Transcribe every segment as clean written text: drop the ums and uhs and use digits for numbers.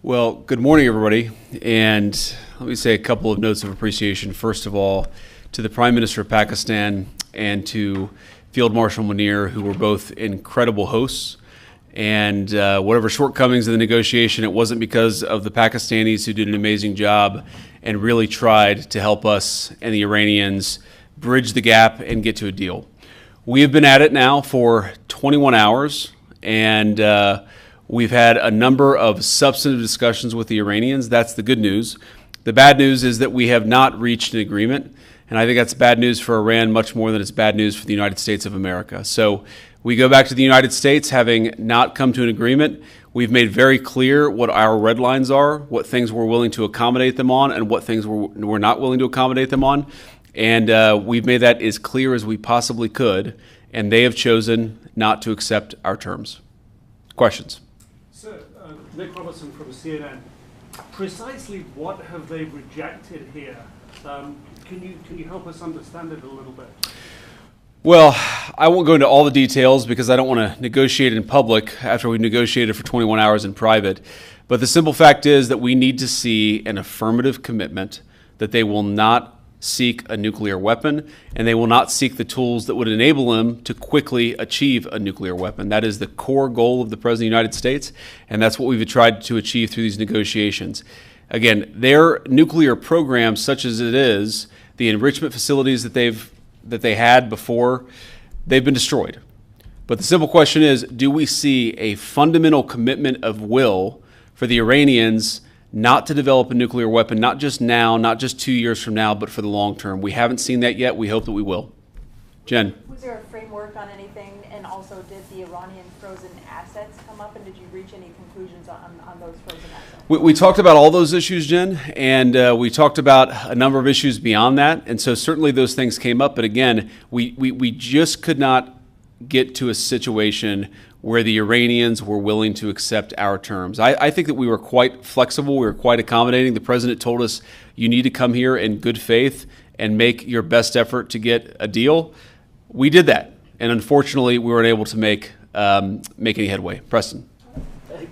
Well, good morning, everybody. And let me say a couple of notes of appreciation. First of all, to the Prime Minister of Pakistan and to Field Marshal Munir, who were both incredible hosts. And whatever shortcomings of the negotiation, it wasn't because of the Pakistanis, who did an amazing job and really tried to help us and the Iranians bridge the gap and get to a deal. We have been at it now for 21 hours, and we've had a number of substantive discussions with the Iranians. That's the good news. The bad news is that we have not reached an agreement, and I think that's bad news for Iran much more than it's bad news for the United States of America. So we go back to the United States having not come to an agreement. We've made very clear what our red lines are, what things we're willing to accommodate them on, and what things we're not willing to accommodate them on. And we've made that as clear as we possibly could, and they have chosen not to accept our terms. Questions? Sir, Nick Robertson from CNN. Precisely what have they rejected here? Can you help us understand it a little bit? Well, I won't go into all the details because I don't want to negotiate in public after we negotiated for 21 hours in private. But the simple fact is that we need to see an affirmative commitment that they will not seek a nuclear weapon, and they will not seek the tools that would enable them to quickly achieve a nuclear weapon. That is the core goal of the President of the United States, and that's what we've tried to achieve through these negotiations. Again, their nuclear program, such as it is, the enrichment facilities that they had before, they've been destroyed. But the simple question is, do we see a fundamental commitment of will for the Iranians not to develop a nuclear weapon, not just now, not just 2 years from now, but for the long term? We haven't seen that yet. We hope that we will. Jen. Was there a framework on anything? And also, did the Iranian frozen assets come up? And did you reach any conclusions on those frozen assets? We talked about all those issues, Jen, and we talked about a number of issues beyond that. And so certainly those things came up. But again, we just could not get to a situation where the Iranians were willing to accept our terms. I think that we were quite flexible. We were quite accommodating. The president told us, you need to come here in good faith and make your best effort to get a deal. We did that. And unfortunately, we weren't able to make any headway. Preston.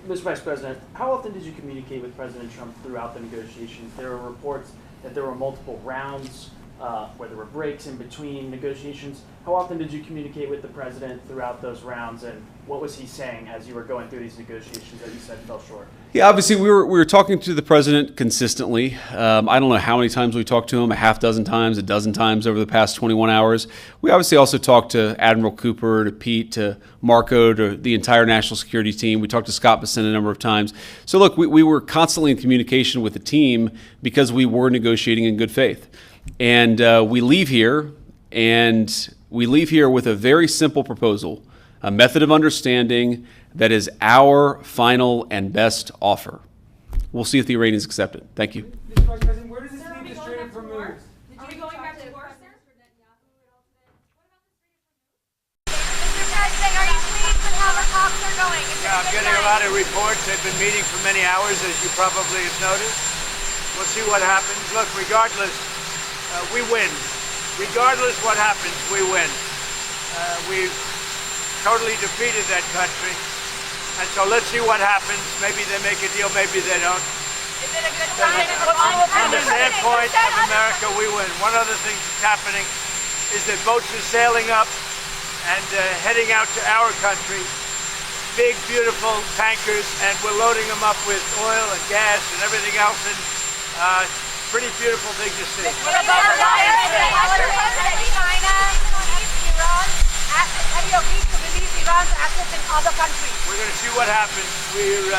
Mr. Vice President, how often did you communicate with President Trump throughout the negotiations? There were reports that there were multiple rounds, where there were breaks in between negotiations. How often did you communicate with the president throughout those rounds, and what was he saying as you were going through these negotiations that you said fell short? Yeah, obviously we were talking to the president consistently. I don't know how many times we talked to him, a half dozen times, a dozen times over the past 21 hours. We obviously also talked to Admiral Cooper, to Pete, to Marco, to the entire national security team. We talked to Scott Bessent a number of times. So look, we were constantly in communication with the team because we were negotiating in good faith. And we leave here with a very simple proposal, a method of understanding that is our final and best offer. We'll see if the Iranians accept it. Thank you. Mr. Vice President, where does this leave the Strait of Hormuz? Are we going back to war, sir? Mr. President, are you pleased with how the talks are going? Yeah, I'm getting a lot of reports. They've been meeting for many hours, as you probably have noticed. We'll see what happens. Look, regardless, we win. Regardless what happens, we win. We've totally defeated that country. And so let's see what happens. Maybe they make a deal, maybe they don't. Is it a good sign? From the standpoint of America, we win. One other thing that's happening is that boats are sailing up and heading out to our country. Big, beautiful tankers, and we're loading them up with oil and gas and everything else. And pretty beautiful thing to see. What about the China, Iran, have you agreed to release Iran's assets in other countries? We're going to see what happens. We're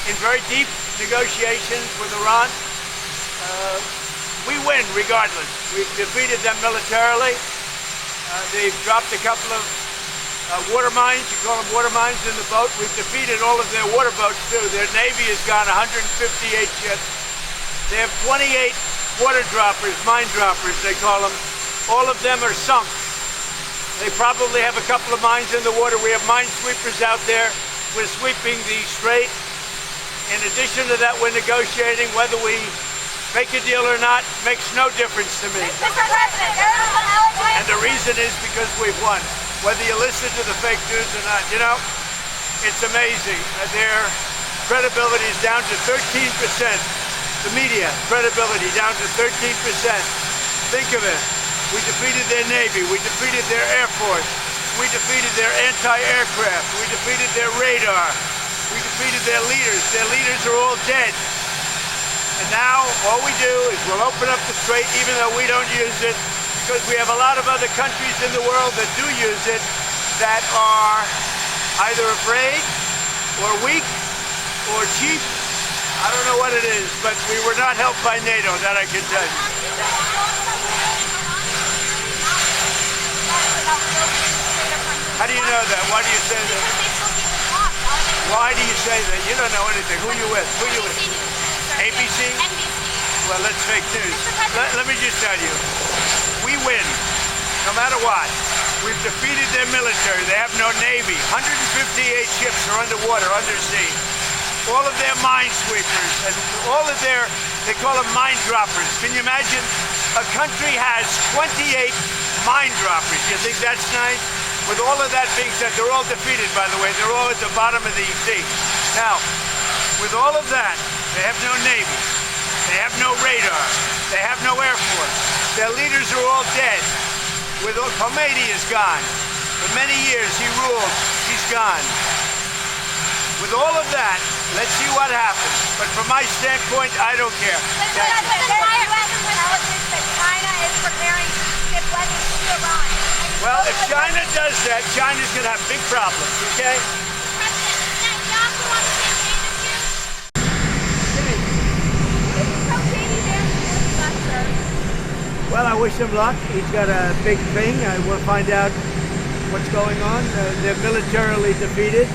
in very deep negotiations with Iran. We win regardless. We've defeated them militarily. They've dropped a couple of water mines, you call them water mines, in the boat. We've defeated all of their water boats too. Their Navy has gone 158 ships. They have 28 water droppers, mine droppers they call them. All of them are sunk. They probably have a couple of mines in the water. We have mine sweepers out there. We're sweeping the strait. In addition to that, we're negotiating. Whether we make a deal or not makes no difference to me. And the reason is because we've won. Whether you listen to the fake news or not, you know, it's amazing. They're credibility is down to 13%. The media, credibility down to 13%. Think of it. We defeated their Navy. We defeated their Air Force. We defeated their anti-aircraft. We defeated their radar. We defeated their leaders. Their leaders are all dead. And now all we do is we'll open up the strait even though we don't use it, because we have a lot of other countries in the world that do use it that are either afraid or weak or cheap. I don't know what it is, but we were not helped by NATO, that I can tell you. How do you know that? Why do you say that? Why do you say that? You don't know anything. Who are you with? Who are you with? ABC? Well, that's fake news. Let me just tell you, we win, no matter what. We've defeated their military. They have no Navy. 158 ships are underwater, undersea. All of their minesweepers and all of their, they call them mine droppers. Can you imagine? A country has 28 mine droppers. You think that's nice? With all of that being said, they're all defeated, by the way. They're all at the bottom of the sea. Now, with all of that, they have no Navy. They have no radar. They have no Air Force. Their leaders are all dead. Khomeini is gone. For many years he ruled. He's gone. With all of that, let's see what happens. But from my standpoint, I don't care. China is preparing to ship weapons to Iran. Well, if China does that, China's going to have big problems, okay? Well, I wish him luck. He's got a big thing. I will find out what's going on. They're militarily defeated,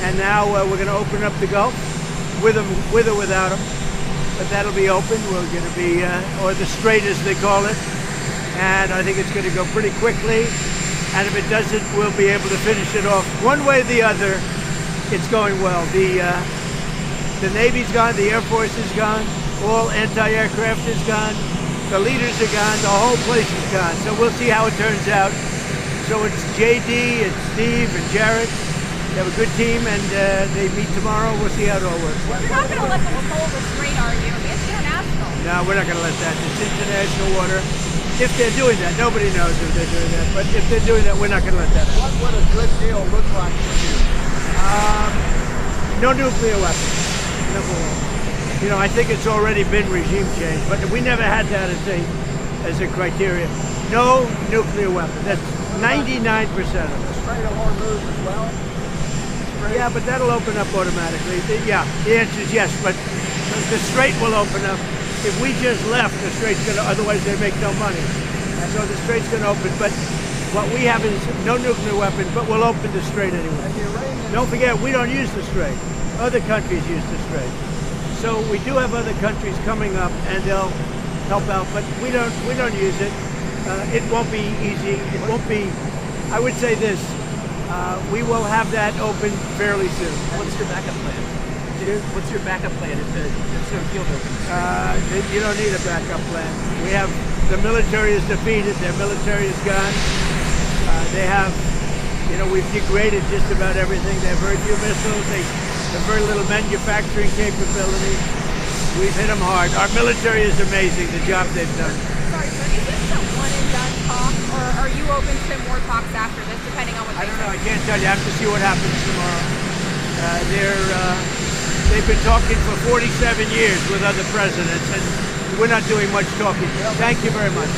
and now we're going to open up the Gulf with or without him. But that'll be open. We're going to be, or the Strait as they call it, and I think it's going to go pretty quickly. And if it doesn't, we'll be able to finish it off one way or the other. It's going well. The Navy's gone. The Air Force is gone. All anti-aircraft is gone. The leaders are gone, the whole place is gone. So we'll see how it turns out. So it's JD, it's Steve, and Jared. They have a good team, and they meet tomorrow. We'll see how it all works. You're not going to let them hold the strait, are you? It's international. No, we're not going to let that. It's international water. If they're doing that, nobody knows if they're doing that. But if they're doing that, we're not going to let that happen. What would a good deal look like for you? No nuclear weapons, number one. You know, I think it's already been regime change, but we never had that as a criteria. No nuclear weapon. That's 99% of it. The Strait of Hormuz as well? Yeah, but that'll open up automatically. Yeah, the answer is yes, but the Strait will open up. If we just left, the Strait's going to, otherwise they make no money. And so the Strait's going to open, but what we have is no nuclear weapon, but we'll open the Strait anyway. Don't forget, we don't use the Strait. Other countries use the Strait. So we do have other countries coming up, and they'll help out, but we don't use it. It won't be easy. It won't be. I would say this: we will have that open fairly soon. What's your backup plan? What's your backup plan if the field opens? You don't need a backup plan. We have the military is defeated. Their military is gone. They have, we've degraded just about everything. They have very few missiles. They have very little manufacturing capability. We've hit them hard. Our military is amazing, the job they've done. Sorry, so is this a one-and-done talk, or are you open to more talks after this, depending on what I they don't know. say? I can't tell you. I have to see what happens tomorrow. They've been talking for 47 years with other presidents, and we're not doing much talking. Thank you very much.